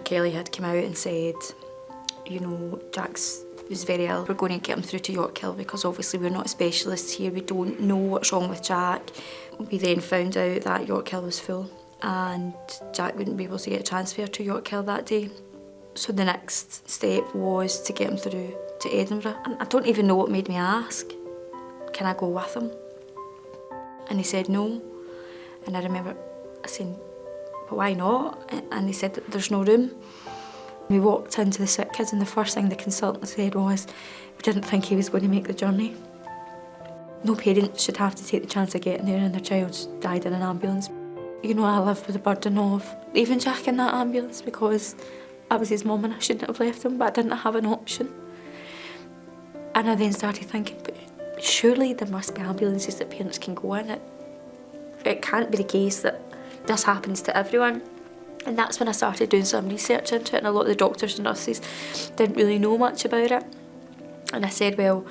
Kelly had come out and said, you know, Jack's was very ill. We're going to get him through to York because obviously we're not specialists here. We don't know what's wrong with Jack. We then found out that York was full and Jack wouldn't be able to get transferred to York that day. So the next step was to get him through to Edinburgh. And I don't even know what made me ask, can I go with him? And he said no. And I remember saying, but why not? And he said that there's no room. We walked into the sick kids and the first thing the consultant said was, we didn't think he was going to make the journey. No parent should have to take the chance of getting there and their child's died in an ambulance. You know, I live with the burden of leaving Jack in that ambulance because I was his mum and I shouldn't have left him, but I didn't have an option. And I then started thinking, but surely there must be ambulances that parents can go in. It can't be the case that this happens to everyone. And that's when I started doing some research into it, and a lot of the doctors and nurses didn't really know much about it. And I said, well,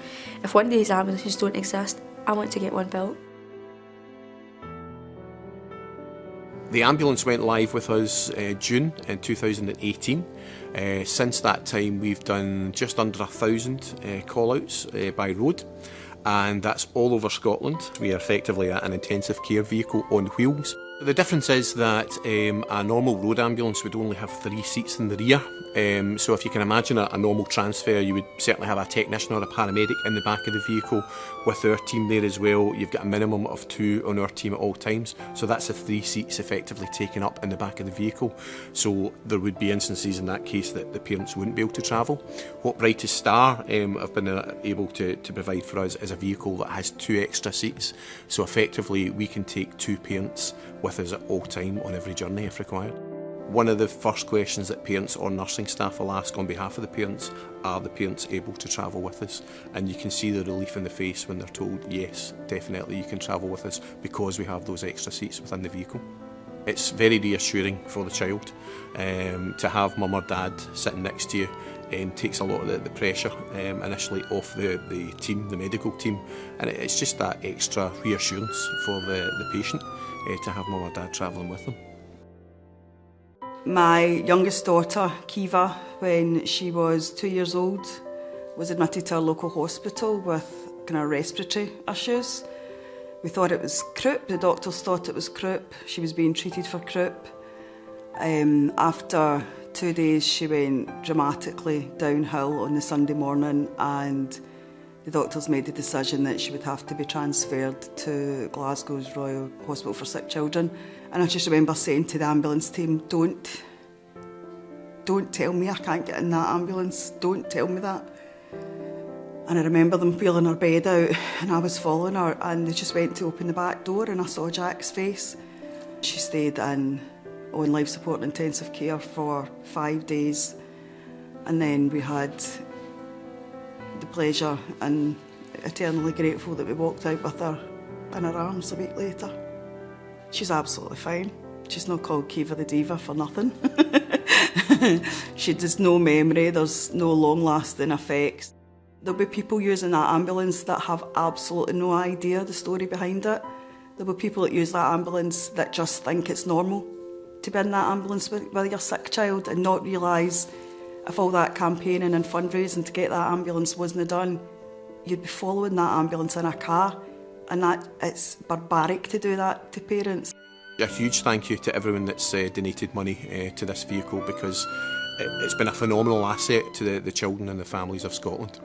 if one of these ambulances don't exist, I want to get one built. The ambulance went live with us June in 2018. Since that time we've done just under 1,000 call-outs by road, and that's all over Scotland. We are effectively an intensive care vehicle on wheels. The difference is that a normal road ambulance would only have 3 seats in the rear. So if you can imagine a normal transfer, you would certainly have a technician or a paramedic in the back of the vehicle with our team there as well. You've got a minimum of 2 on our team at all times. So that's the 3 seats effectively taken up in the back of the vehicle. So there would be instances in that case that the parents wouldn't be able to travel. What Brightest Star have been able to provide for us is a vehicle that has 2 extra seats. So effectively we can take 2 parents with us at all time on every journey if required. One of the first questions that parents or nursing staff will ask on behalf of the parents, are the parents able to travel with us? And you can see the relief in the face when they're told, yes, definitely you can travel with us because we have those extra seats within the vehicle. It's very reassuring for the child to have mum or dad sitting next to you. Takes a lot of the pressure initially off the team, the medical team, and it's just that extra reassurance for the patient to have mum or dad travelling with them. My youngest daughter, Kiva, when she was 2 years old, was admitted to a local hospital with kind of respiratory issues. We thought it was croup, the doctors thought it was croup. She was being treated for croup. After 2 days she went dramatically downhill on the Sunday morning, and the doctors made the decision that she would have to be transferred to Glasgow's Royal Hospital for Sick Children. And I just remember saying to the ambulance team, don't tell me I can't get in that ambulance, don't tell me that. And I remember them wheeling her bed out and I was following her, and they just went to open the back door and I saw Jack's face. She stayed on life support and intensive care for 5 days, and then we had the pleasure and eternally grateful that we walked out with her in her arms a week later. She's absolutely fine. She's not called Kiva the Diva for nothing. She has no memory, there's no long-lasting effects. There'll be people using that ambulance that have absolutely no idea the story behind it. There'll be people that use that ambulance that just think it's normal to be in that ambulance with your sick child and not realise if all that campaigning and fundraising to get that ambulance wasn't done, you'd be following that ambulance in a car, and that it's barbaric to do that to parents. A huge thank you to everyone that's donated money to this vehicle, because it's been a phenomenal asset to the children and the families of Scotland.